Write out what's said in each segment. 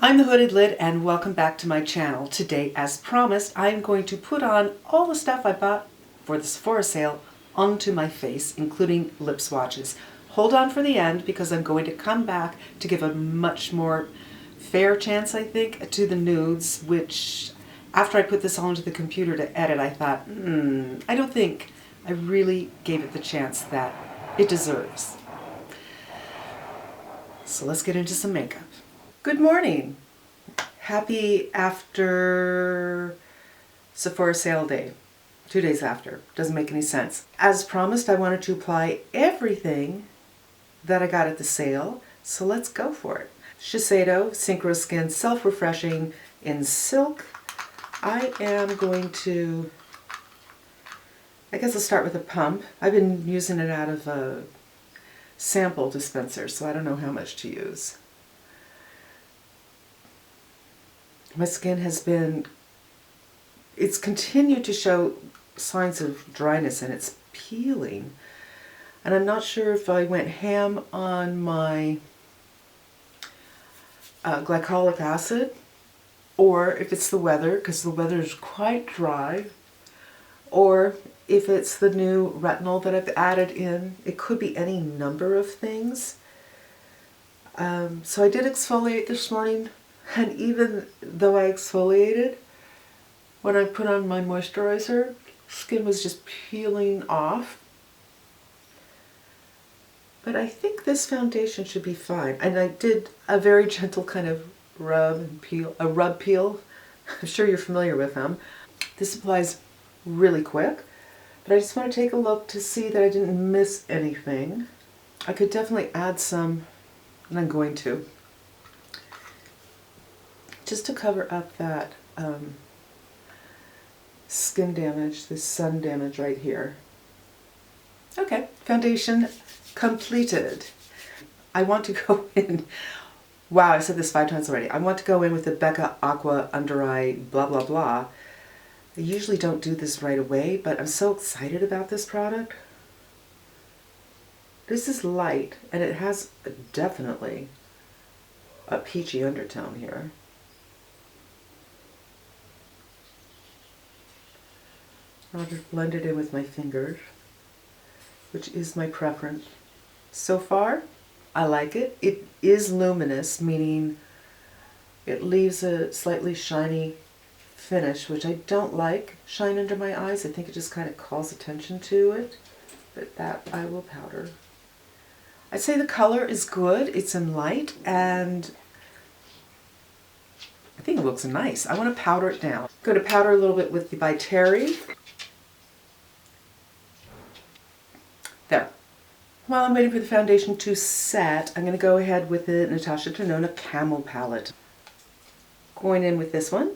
I'm the Hooded Lid and welcome back to my channel. Today, as promised, I'm going to put on all the stuff I bought for the Sephora sale onto my face, including lip swatches. Hold on for the end because I'm going to come back to give a much more fair chance, I think, to the nudes, which after I put this all into the computer to edit, I thought, I don't think I really gave it the chance that it deserves. So let's get into some makeup. Good morning. Happy after Sephora sale day. 2 days after. Doesn't make any sense. As promised, I wanted to apply everything that I got at the sale, so let's go for it. Shiseido Synchro Skin Self-Refreshing in Silk. I am going to, I guess I'll start with a pump. I've been using it out of a sample dispenser, so I don't know how much to use. My skin has been, it's continued to show signs of dryness and it's peeling. And I'm not sure if I went ham on my glycolic acid or if it's the weather, because the weather is quite dry, or if it's the new retinol that I've added in. It could be any number of things. So I did exfoliate this morning. And even though I exfoliated, when I put on my moisturizer, skin was just peeling off. But I think this foundation should be fine. And I did a very gentle kind of rub and peel, a rub peel. I'm sure you're familiar with them. This applies really quick, but I just want to take a look to see that I didn't miss anything. I could definitely add some, and I'm going to, just to cover up that skin damage, this sun damage right here. Okay, foundation completed. I want to go in, wow, I said this 5 times already. I want to go in with the Becca Aqua Under Eye blah blah blah. I usually don't do this right away, but I'm so excited about this product. This is light, and it has definitely a peachy undertone here. I'll just blend it in with my fingers, which is my preference. So far, I like it. It is luminous, meaning it leaves a slightly shiny finish, which I don't like. Shine under my eyes. I think it just kind of calls attention to it, but that I will powder. I'd say the color is good. It's in light, and I think it looks nice. I want to powder it down. I'm going to powder a little bit with the by Terry. There. While I'm waiting for the foundation to set, I'm going to go ahead with the Natasha Denona Camel palette. Going in with this one.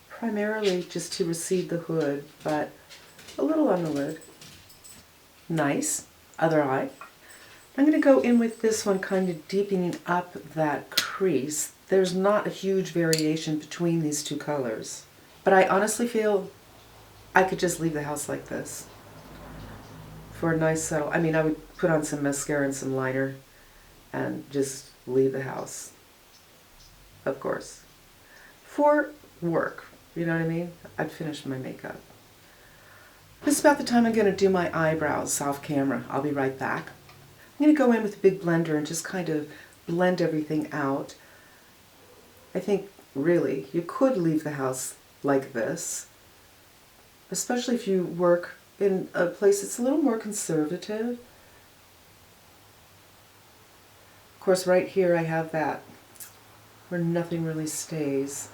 Primarily just to recede the hood, but a little on the lid. Nice. Other eye. I'm going to go in with this one, kind of deepening up that crease. There's not a huge variation between these two colors, but I honestly feel I could just leave the house like this for a nice subtle, I mean, I would put on some mascara and some liner and just leave the house, of course, for work, you know what I mean? I'd finished my makeup. This is about the time I'm going to do my eyebrows off camera. I'll be right back. I'm going to go in with a big blender and just kind of blend everything out. I think, really, you could leave the house like this, especially if you work in a place that's a little more conservative. Of course, right here I have that where nothing really stays.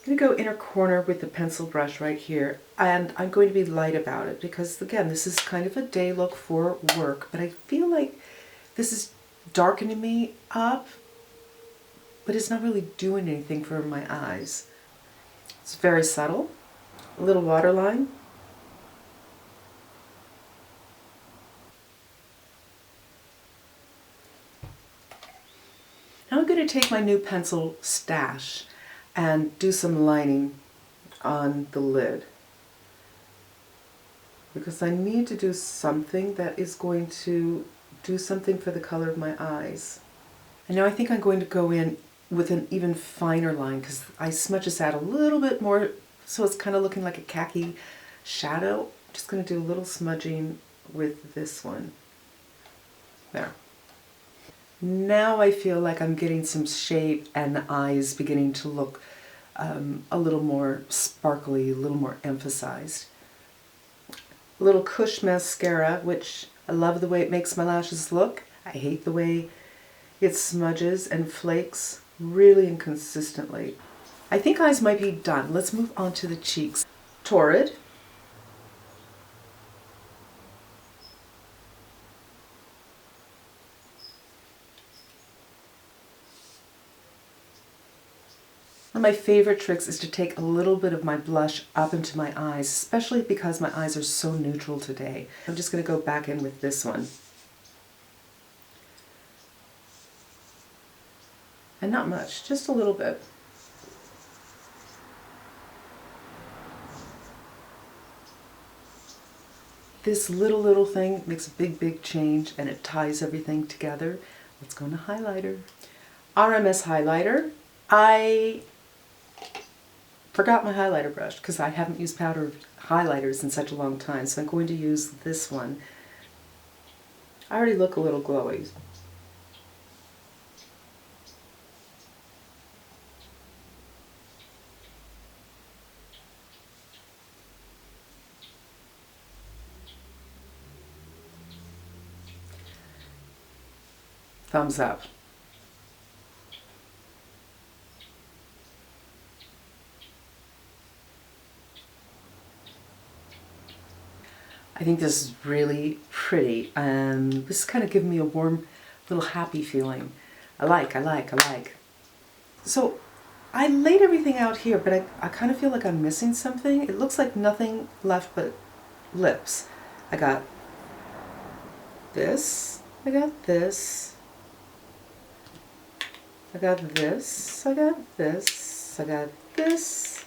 I'm going to go inner corner with the pencil brush right here, and I'm going to be light about it because, again, this is kind of a day look for work, but I feel like this is darkening me up, but it's not really doing anything for my eyes. It's very subtle. A little waterline. Now I'm going to take my new pencil Stash and do some lining on the lid, because I need to do something that is going to do something for the color of my eyes. And now I think I'm going to go in with an even finer line, because I smudge this out a little bit more so it's kind of looking like a khaki shadow. I'm just going to do a little smudging with this one. There. Now I feel like I'm getting some shape and the eyes beginning to look a little more sparkly, a little more emphasized. A little Kush mascara, which I love the way it makes my lashes look. I hate the way it smudges and flakes really inconsistently. I think eyes might be done. Let's move on to the cheeks. Torrid. One of my favorite tricks is to take a little bit of my blush up into my eyes, especially because my eyes are so neutral today. I'm just going to go back in with this one. And not much, just a little bit. This little thing makes a big change, and it ties everything together. Let's go into highlighter. RMS highlighter. I forgot my highlighter brush because I haven't used powder highlighters in such a long time, so I'm going to use this one. I already look a little glowy. Thumbs up. I think this is really pretty. This is kind of giving me a warm, little happy feeling. I like. So I laid everything out here, but I kind of feel like I'm missing something. It looks like nothing left but lips. I got this, I got this, I got this, I got this, I got this,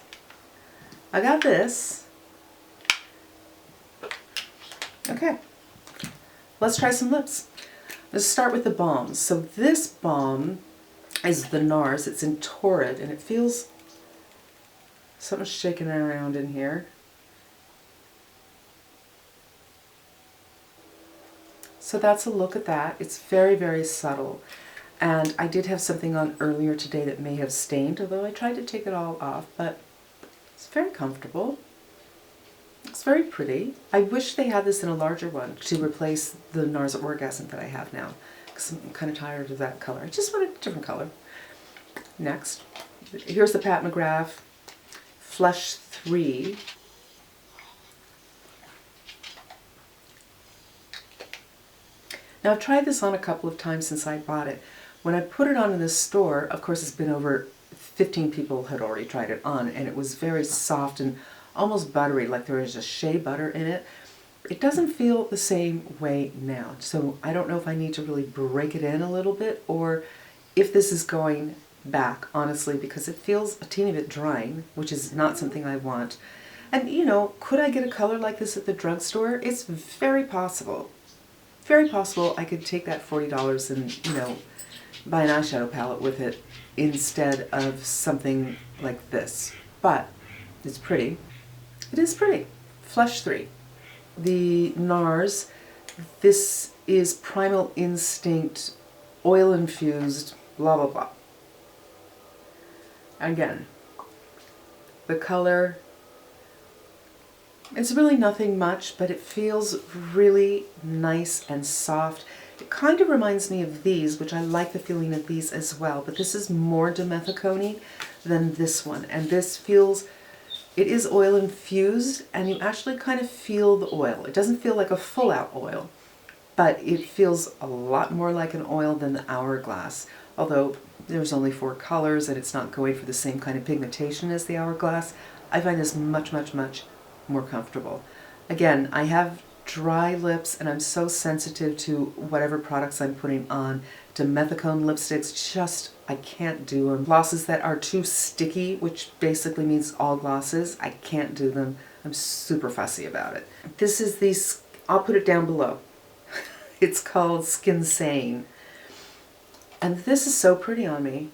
I got this. Okay, let's try some lips. Let's start with the balms. So this balm is the NARS. It's in Torrid, and it feels something shaking around in here. So that's a look at that. It's very subtle. And I did have something on earlier today that may have stained, although I tried to take it all off, but it's very comfortable. It's very pretty. I wish they had this in a larger one to replace the NARS Orgasm that I have now, because I'm kind of tired of that color. I just wanted a different color. Next, here's the Pat McGrath Flush 3. Now I've tried this on a couple of times since I bought it. When I put it on in the store, of course it's been over 15 people had already tried it on, and it was very soft and almost buttery, like there is a shea butter in it. It doesn't feel the same way now, so I don't know if I need to really break it in a little bit or if this is going back, honestly, because it feels a teeny bit drying, which is not something I want. And you know, could I get a color like this at the drugstore? It's very possible. Very possible I could take that $40 and, you know, buy an eyeshadow palette with it instead of something like this. But it's pretty. It is pretty. Flush 3. The NARS. This is Primal Instinct oil infused blah blah blah. Again, the color, it's really nothing much, but it feels really nice and soft. It kind of reminds me of these, which I like the feeling of these as well, but this is more dimethicone than this one. And this feels, it is oil infused, and you actually kind of feel the oil. It doesn't feel like a full out oil, but it feels a lot more like an oil than the Hourglass. Although there's only 4 colors and it's not going for the same kind of pigmentation as the Hourglass, I find this much more comfortable. Again, I have dry lips and I'm so sensitive to whatever products I'm putting on. Dimethicone lipsticks, just, I can't do them. Glosses that are too sticky, which basically means all glosses, I can't do them. I'm super fussy about it. This is the, I'll put it down below. It's called Skin Sane. And this is so pretty on me.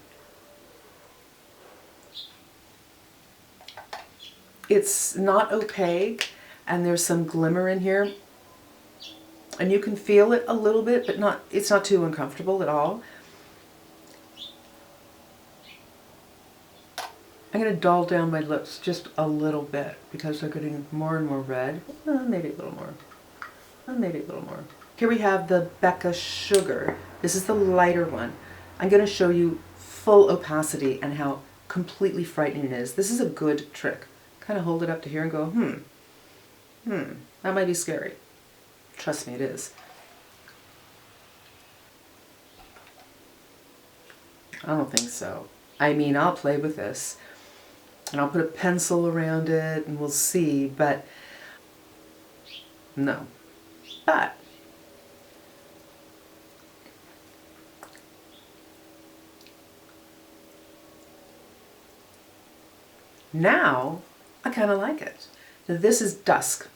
It's not opaque, and there's some glimmer in here. And you can feel it a little bit, but it's not too uncomfortable at all. I'm going to dull down my lips just a little bit because they're getting more and more red. Maybe a little more. Maybe a little more. Here we have the Becca Sugar. This is the lighter one. I'm going to show you full opacity and how completely frightening it is. This is a good trick. Kind of hold it up to here and go, that might be scary. Trust me, it is. I don't think so. I mean, I'll play with this and I'll put a pencil around it and we'll see, but no. But now I kind of like it. Now, this is Dusk.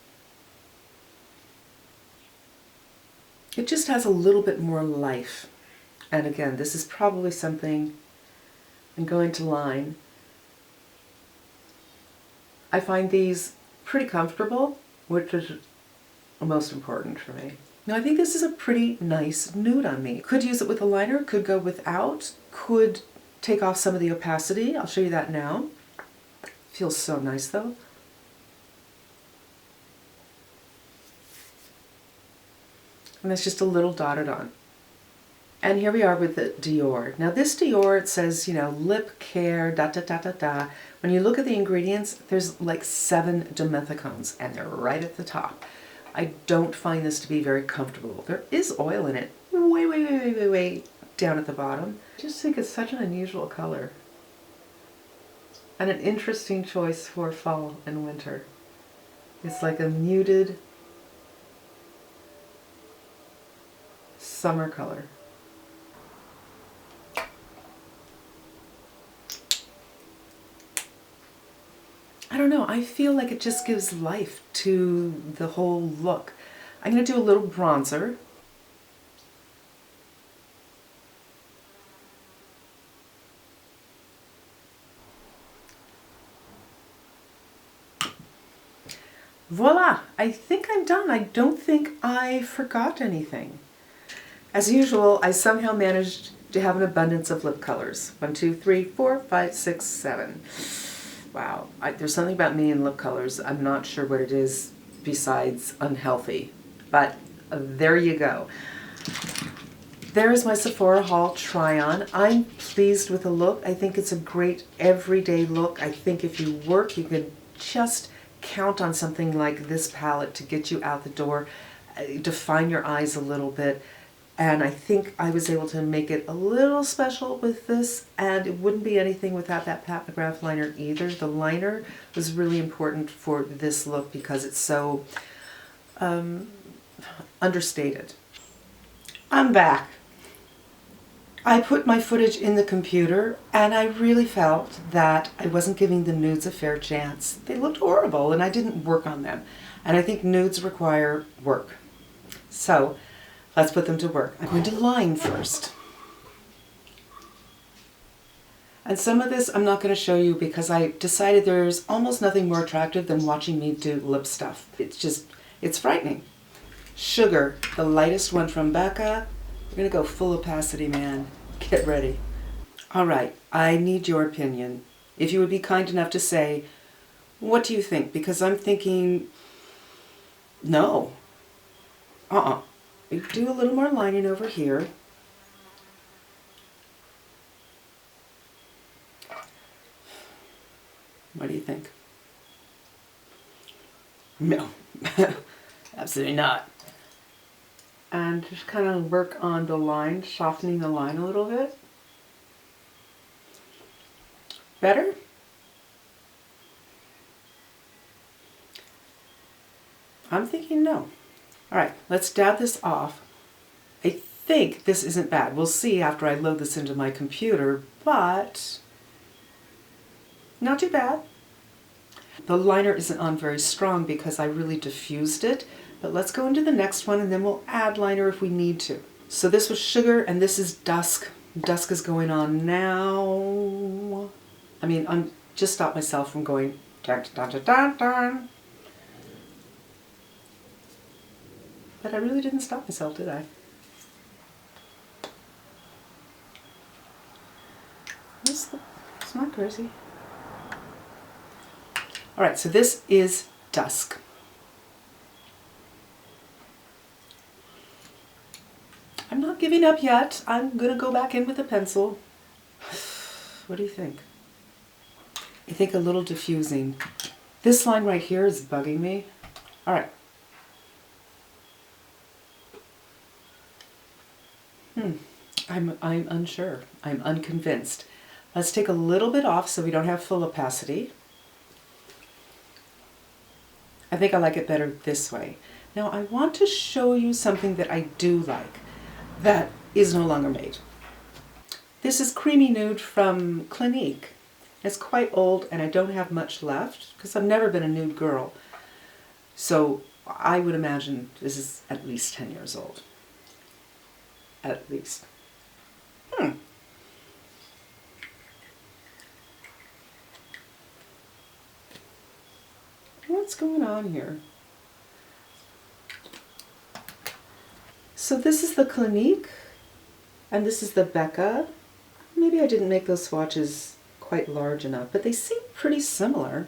It just has a little bit more life. And again, this is probably something I'm going to line. I find these pretty comfortable, which is most important for me. Now I think this is a pretty nice nude on me. Could use it with a liner, could go without, could take off some of the opacity. I'll show you that now. Feels so nice though. And it's just a little dotted on. And here we are with the Dior. Now this Dior, it says, you know, lip care, da da da da da. When you look at the ingredients, there's like 7 dimethicones and they're right at the top. I don't find this to be very comfortable. There is oil in it, way down at the bottom. I just think it's such an unusual color. And an interesting choice for fall and winter. It's like a muted summer color. I don't know, I feel like it just gives life to the whole look. I'm going to do a little bronzer. Voila! I think I'm done. I don't think I forgot anything. As usual, I somehow managed to have an abundance of lip colors. 1, 2, 3, 4, 5, 6, 7. Wow, there's something about me and lip colors. I'm not sure what it is besides unhealthy, but there you go. There is my Sephora haul try-on. I'm pleased with the look. I think it's a great everyday look. I think if you work, you can just count on something like this palette to get you out the door, define your eyes a little bit. And I think I was able to make it a little special with this, and it wouldn't be anything without that Pat McGrath liner either. The liner was really important for this look because it's so understated. I'm back. I put my footage in the computer and I really felt that I wasn't giving the nudes a fair chance. They looked horrible and I didn't work on them. And I think nudes require work. So let's put them to work. I'm going to line first. And some of this I'm not going to show you because I decided there's almost nothing more attractive than watching me do lip stuff. It's frightening. Sugar, the lightest one from Becca. We're going to go full opacity, man. Get ready. All right, I need your opinion. If you would be kind enough to say, what do you think? Because I'm thinking, no. Do a little more lining over here. What do you think? No, absolutely not. And just kind of work on the line, softening the line a little bit. Better? I'm thinking no. All right, let's dab this off. I think this isn't bad. We'll see after I load this into my computer, but not too bad. The liner isn't on very strong because I really diffused it, but let's go into the next one and then we'll add liner if we need to. So this was Sugar and this is Dusk. Dusk is going on now. I mean, I'm just stopped myself from going dun, dun, dun, dun, dun. But I really didn't stop myself, did I? It's not crazy. All right, so this is Dusk. I'm not giving up yet. I'm gonna go back in with a pencil. What do you think? I think a little diffusing. This line right here is bugging me. All right. I'm unsure. I'm unconvinced. Let's take a little bit off so we don't have full opacity. I think I like it better this way. Now I want to show you something that I do like that is no longer made. This is Creamy Nude from Clinique. It's quite old and I don't have much left because I've never been a nude girl. So I would imagine this is at least 10 years old. At least. What's going on here? So this is the Clinique and this is the Becca. Maybe I didn't make those swatches quite large enough, but they seem pretty similar.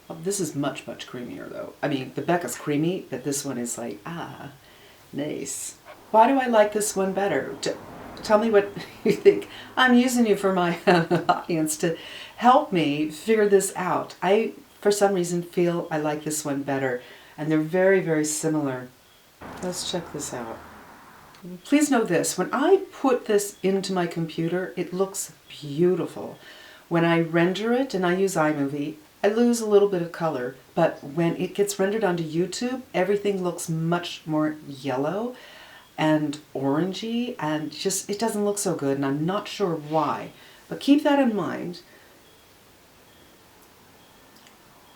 Well, this is much, much creamier though. I mean, the Becca's creamy, but this one is like, nice. Why do I like this one better? Tell me what you think. I'm using you for my audience to help me figure this out. I, for some reason, feel I like this one better, and they're very, very similar. Let's check this out. Please know this, when I put this into my computer, it looks beautiful. When I render it, and I use iMovie, I lose a little bit of color, but when it gets rendered onto YouTube, everything looks much more yellow and orangey, and just, it doesn't look so good, and I'm not sure why. But keep that in mind.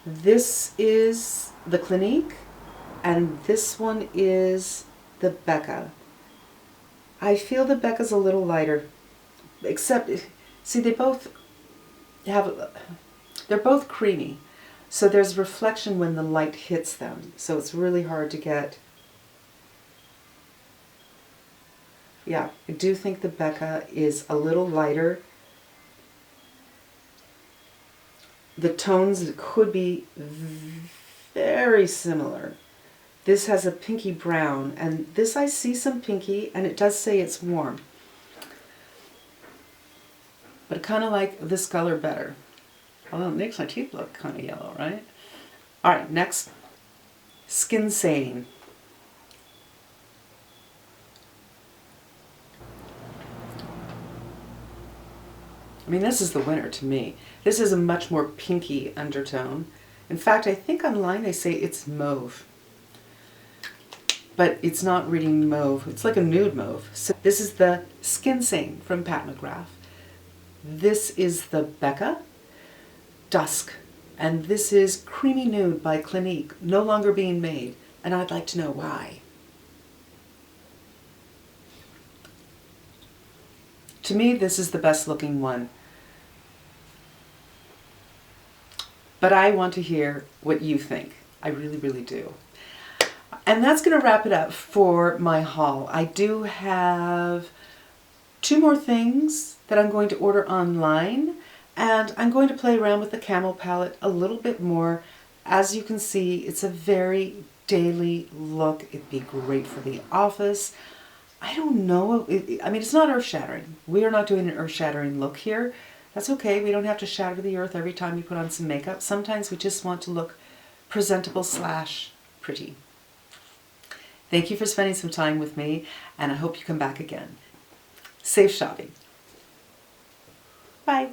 This is the Clinique, and this one is the Becca. I feel the Becca's a little lighter, except, see, they both have, they're both creamy, so there's reflection when the light hits them, so it's really hard to get. Yeah, I do think the Becca is a little lighter. The tones could be very similar. This has a pinky brown, and this I see some pinky, and it does say it's warm. But I kind of like this color better. Although it makes my teeth look kind of yellow, right? All right, next, Skin Sane. I mean, this is the winner to me. This is a much more pinky undertone. In fact, I think online they say it's mauve. But it's not really mauve. It's like a nude mauve. So this is the Skin Sane from Pat McGrath. This is the Becca Dusk. And this is Creamy Nude by Clinique, no longer being made. And I'd like to know why. To me, this is the best looking one. But I want to hear what you think. I really, really do. And that's going to wrap it up for my haul. I do have 2 more things that I'm going to order online, and I'm going to play around with the Camel palette a little bit more. As you can see, it's a very daily look. It'd be great for the office. I don't know. I mean, it's not earth-shattering. We are not doing an earth-shattering look here. That's okay. We don't have to shatter the earth every time we put on some makeup. Sometimes we just want to look presentable / pretty. Thank you for spending some time with me, and I hope you come back again. Safe shopping. Bye.